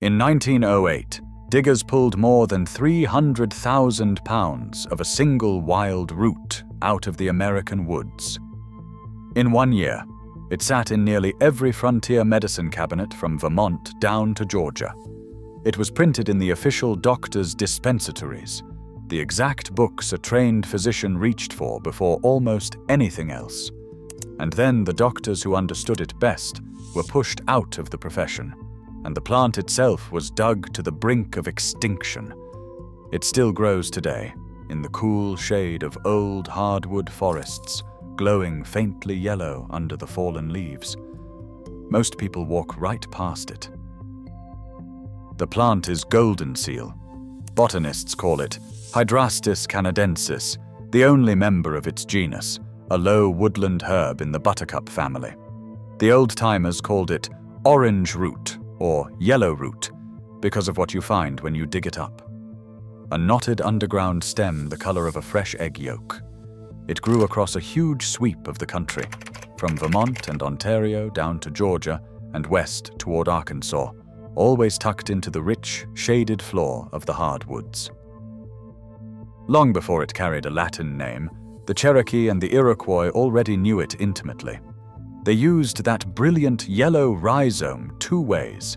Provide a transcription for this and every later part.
In 1908, diggers pulled more than 300,000 pounds of a single wild root out of the American woods. In 1 year, it sat in nearly every frontier medicine cabinet from Vermont down to Georgia. It was printed in the official doctors' dispensatories, the exact books a trained physician reached for before almost anything else. And then the doctors who understood it best were pushed out of the profession, and the plant itself was dug to the brink of extinction. It still grows today, in the cool shade of old hardwood forests, glowing faintly yellow under the fallen leaves. Most people walk right past it. The plant is goldenseal. Botanists call it Hydrastis canadensis, the only member of its genus, a low woodland herb in the buttercup family. The old-timers called it orangeroot or yellowroot because of what you find when you dig it up. A knotted underground stem the color of a fresh egg yolk. It grew across a huge sweep of the country, from Vermont and Ontario down to Georgia and west toward Arkansas, always tucked into the rich, shaded floor of the hardwoods. Long before it carried a Latin name, the Cherokee and the Iroquois already knew it intimately. They used that brilliant yellow rhizome 2 ways: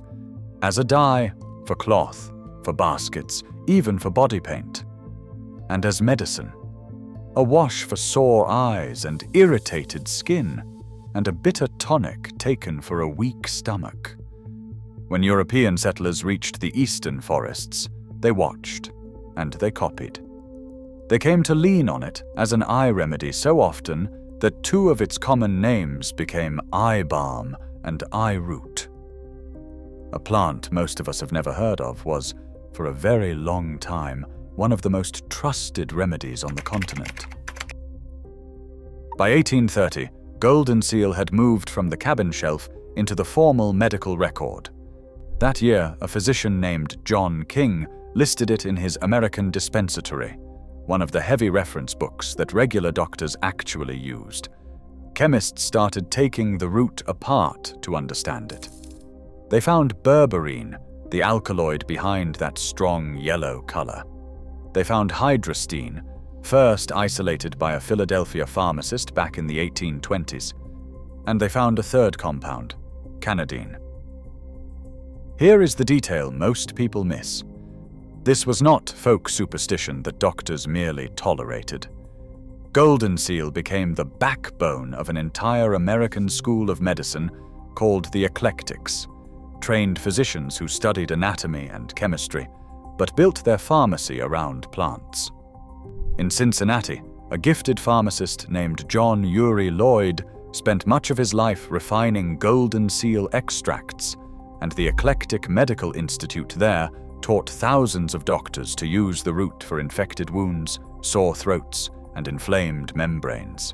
as a dye, for cloth, for baskets, even for body paint, and as medicine. A wash for sore eyes and irritated skin, and a bitter tonic taken for a weak stomach. When European settlers reached the eastern forests, they watched, and they copied. They came to lean on it as an eye remedy so often that 2 of its common names became eye balm and eye root. A plant most of us have never heard of was, for a very long time, one of the most trusted remedies on the continent. By 1830, Goldenseal had moved from the cabin shelf into the formal medical record. That year, a physician named John King listed it in his American Dispensatory, one of the heavy reference books that regular doctors actually used. Chemists started taking the root apart to understand it. They found berberine, the alkaloid behind that strong yellow color. They found hydrastis, first isolated by a Philadelphia pharmacist back in the 1820s. And they found a third compound, canadensis. Here is the detail most people miss. This was not folk superstition that doctors merely tolerated. Goldenseal became the backbone of an entire American school of medicine called the Eclectics, trained physicians who studied anatomy and chemistry, but built their pharmacy around plants. In Cincinnati, a gifted pharmacist named John Uri Lloyd spent much of his life refining goldenseal extracts, and the Eclectic Medical Institute there taught thousands of doctors to use the root for infected wounds, sore throats, and inflamed membranes.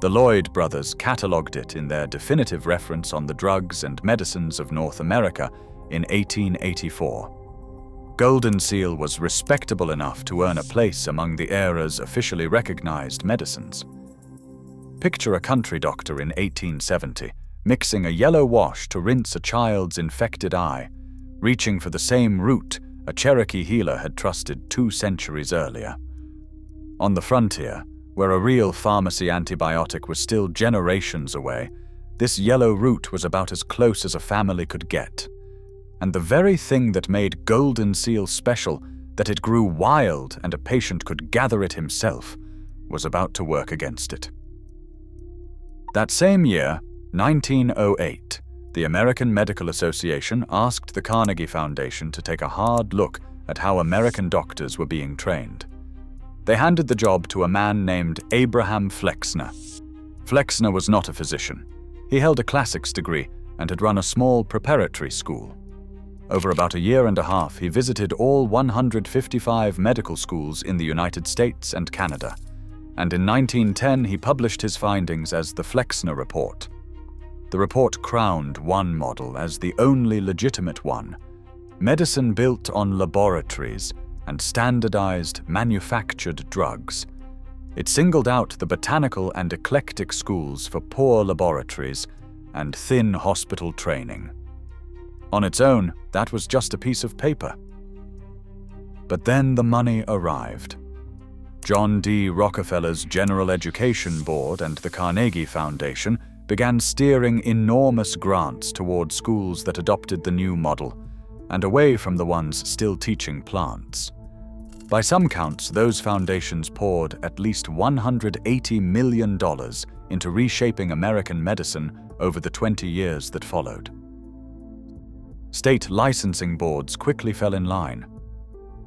The Lloyd brothers catalogued it in their definitive reference on the drugs and medicines of North America in 1884. Goldenseal was respectable enough to earn a place among the era's officially recognized medicines. Picture a country doctor in 1870 mixing a yellow wash to rinse a child's infected eye, reaching for the same root a Cherokee healer had trusted 2 centuries earlier. On the frontier, where a real pharmacy antibiotic was still generations away, this yellow root was about as close as a family could get. And the very thing that made Goldenseal special, that it grew wild and a patient could gather it himself, was about to work against it. That same year, 1908, the American Medical Association asked the Carnegie Foundation to take a hard look at how American doctors were being trained. They handed the job to a man named Abraham Flexner. Flexner was not a physician. He held a classics degree and had run a small preparatory school. Over about a year and a half, he visited all 155 medical schools in the United States and Canada, and in 1910 he published his findings as the Flexner Report. The report crowned one model as the only legitimate one: medicine built on laboratories and standardized, manufactured drugs. It singled out the botanical and eclectic schools for poor laboratories and thin hospital training. On its own, that was just a piece of paper. But then the money arrived. John D. Rockefeller's General Education Board and the Carnegie Foundation began steering enormous grants toward schools that adopted the new model, and away from the ones still teaching plants. By some counts, those foundations poured at least $180 million into reshaping American medicine over the 20 years that followed. State licensing boards quickly fell in line.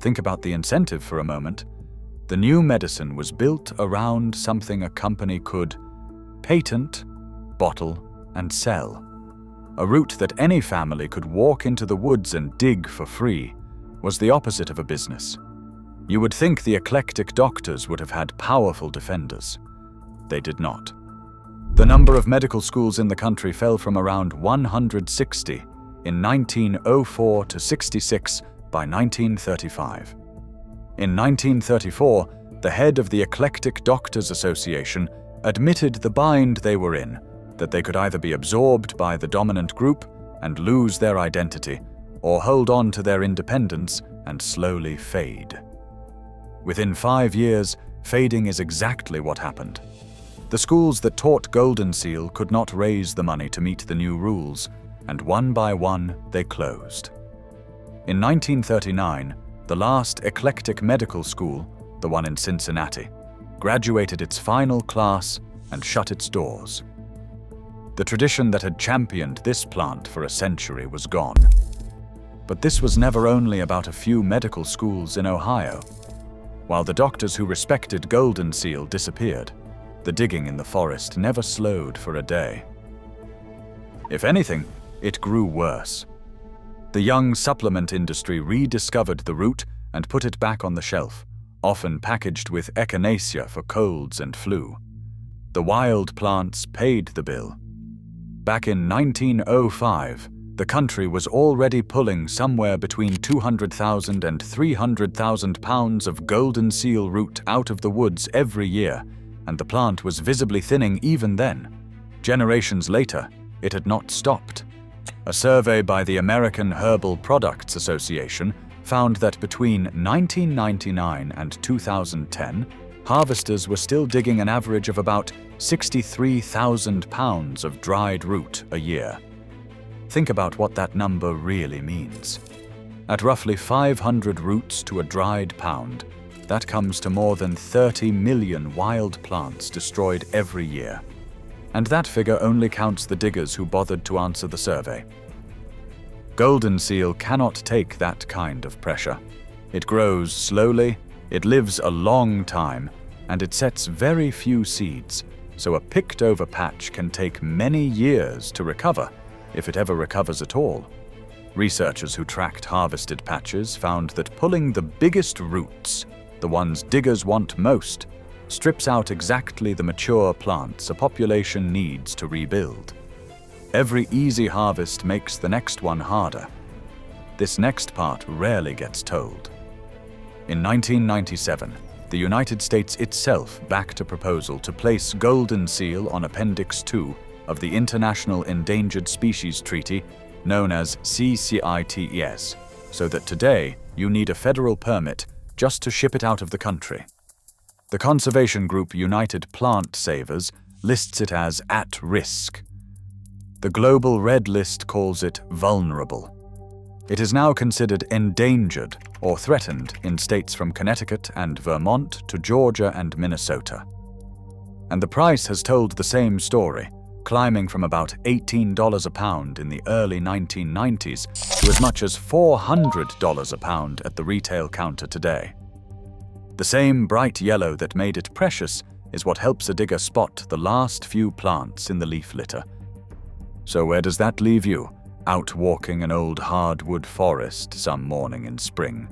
Think about the incentive for a moment. The new medicine was built around something a company could patent, bottle, and sell. A root that any family could walk into the woods and dig for free was the opposite of a business. You would think the eclectic doctors would have had powerful defenders. They did not. The number of medical schools in the country fell from around 160 in 1904 to 66 by 1935. In 1934, the head of the Eclectic Doctors Association admitted the bind they were in, that they could either be absorbed by the dominant group and lose their identity, or hold on to their independence and slowly fade. Within 5 years, fading is exactly what happened. The schools that taught Goldenseal could not raise the money to meet the new rules, and one by one they closed. In 1939, the last eclectic medical school, the one in Cincinnati, graduated its final class and shut its doors. The tradition that had championed this plant for a century was gone. But this was never only about a few medical schools in Ohio. While the doctors who respected Goldenseal disappeared, the digging in the forest never slowed for a day. If anything, it grew worse. The young supplement industry rediscovered the root and put it back on the shelf, often packaged with echinacea for colds and flu. The wild plants paid the bill. Back in 1905, the country was already pulling somewhere between 200,000 and 300,000 pounds of Goldenseal root out of the woods every year, and the plant was visibly thinning even then. Generations later, it had not stopped. A survey by the American Herbal Products Association found that between 1999 and 2010, harvesters were still digging an average of about 63,000 pounds of dried root a year. Think about what that number really means. At roughly 500 roots to a dried pound, that comes to more than 30 million wild plants destroyed every year. And that figure only counts the diggers who bothered to answer the survey. Goldenseal cannot take that kind of pressure. It grows slowly, it lives a long time, and it sets very few seeds, so a picked-over patch can take many years to recover, if it ever recovers at all. Researchers who tracked harvested patches found that pulling the biggest roots, the ones diggers want most, strips out exactly the mature plants a population needs to rebuild. Every easy harvest makes the next one harder. This next part rarely gets told. In 1997, the United States itself backed a proposal to place Goldenseal on Appendix 2 of the International Endangered Species Treaty, known as CCITES, so that today you need a federal permit just to ship it out of the country. The conservation group United Plant Savers lists it as at risk. The Global Red List calls it vulnerable. It is now considered endangered or threatened in states from Connecticut and Vermont to Georgia and Minnesota. And the price has told the same story, climbing from about $18 a pound in the early 1990s to as much as $400 a pound at the retail counter today. The same bright yellow that made it precious is what helps a digger spot the last few plants in the leaf litter. So where does that leave you, out walking an old hardwood forest some morning in spring?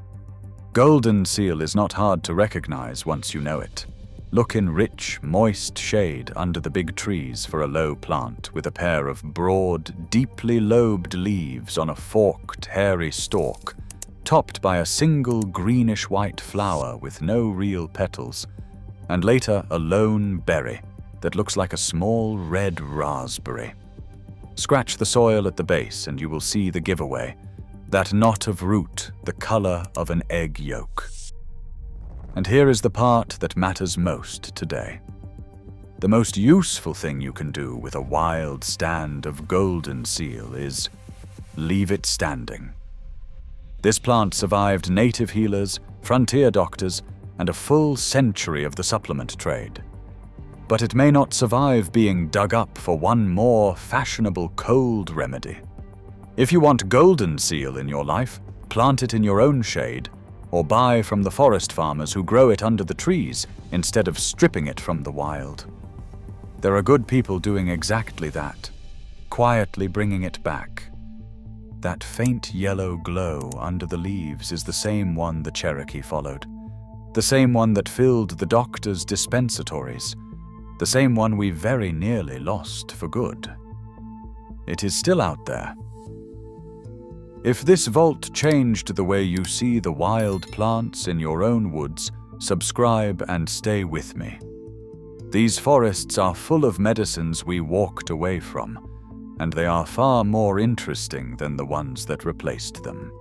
Goldenseal is not hard to recognize once you know it. Look in rich, moist shade under the big trees for a low plant with a pair of broad, deeply lobed leaves on a forked, hairy stalk, topped by a single greenish-white flower with no real petals, and later a lone berry that looks like a small red raspberry. Scratch the soil at the base and you will see the giveaway. That knot of root, the color of an egg yolk. And here is the part that matters most today. The most useful thing you can do with a wild stand of Goldenseal is leave it standing. This plant survived native healers, frontier doctors, and a full century of the supplement trade. But it may not survive being dug up for one more fashionable cold remedy. If you want Goldenseal in your life, plant it in your own shade, or buy from the forest farmers who grow it under the trees instead of stripping it from the wild. There are good people doing exactly that, quietly bringing it back. That faint yellow glow under the leaves is the same one the Cherokee followed, the same one that filled the doctor's dispensatories, the same one we very nearly lost for good. It is still out there. If this vault changed the way you see the wild plants in your own woods, subscribe and stay with me. These forests are full of medicines we walked away from, and they are far more interesting than the ones that replaced them.